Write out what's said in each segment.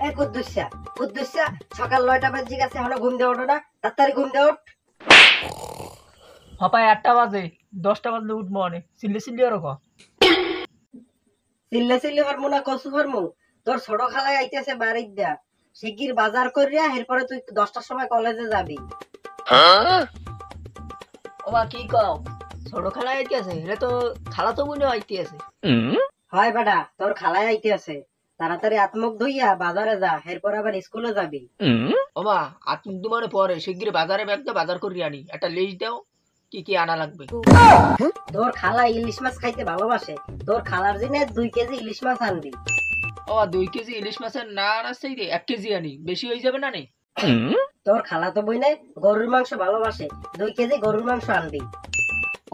এই কুদ্দুসা কুদ্দুসা, সকাল 9টা বাজে গেছে, এখনো ঘুম দিয়ে ওঠো না? তাড়াতাড়ি ঘুম দিয়ে ওঠ। হপায় 8টা বাজে, 10টা বাজলে উঠবো অনেক সিল্লি সিল্লি আর কো। চিল্লা চিল্লি হরমু না কসু হরমু? তোর ছোট খালায় আইতেছে বাড়ির দা, শিগগির বাজার করিয়া এরপরে তুই 10টার সময় কলেজে যাবি। ওমা কি কও, ছোট খালা আইতে আছে? এটা তো খালা তো মনে আইতে আছে। হয় বেটা, তোর খালায় আইতেছে, তাড়াতাড়ি হাত মুখ ধুইয়া বাজারে যা, এরপর আবার স্কুলে যাবি। ওমা আত্ম মানে পরে শিগগির বাজারে ব্যাগ দে, বাজার করি আনি, একটা লিস্ট দাও কি কি আনা লাগবে। তোর খালা ইলিশ মাছ খাইতে ভালোবাসে, তোর খালার জন্য 2 কেজি ইলিশ মাছ আনবি। ও 2 কেজি ইলিশ মাছের না আনার চাইতে 1 কেজি আনি, বেশি হয়ে যাবে না নে? তোর খালা তো বইনে গরুর মাংস ভালোবাসে, 2 কেজি গরুর মাংস আনবি।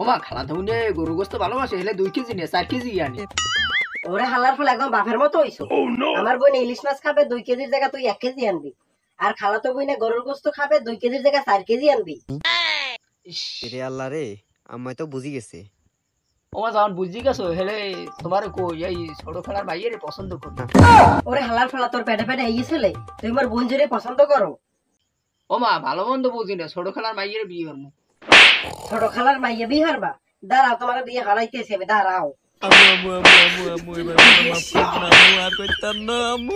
ওমা খালা তো মনে গরু গোস্ত ভালোবাসে, হলে 2 কেজি নে 4 কেজি আনি। ওরে হালার ফল একদম বাপের মতো হইছো। আমার বোনে ইলিশ মাছ খাবে 2 কেজির জায়গা তুই 1 কেজি আনবি, আর খালা তো বইনে গরুর গোস্ত খাবে 2 কেজির জায়গা 4 কেজি আনবি। রে আল্লাহ রে, আমি তো বুঝি গেছে। ওমা যখন বুঝি গেছো হেলে তোমার কই এই ছোট খালার ভাইয়ের পছন্দ করি। ওরে হালার ফলা, তোর পেটে পেটে আইছিলে তুই আমার বোন জুড়ে পছন্দ করো? ওমা ভালো মন্দ বুঝি না, ছোট খালার ভাইয়ের বিয়ে করবো। ছোট খালার মাইয়া বিয়ে হারবা? দাঁড়াও, তোমার বিয়ে হারাইতেছি আমি, দাঁড়াও। এবার মাফ করবেন আম্মু, আর কইতাম না আম্মু।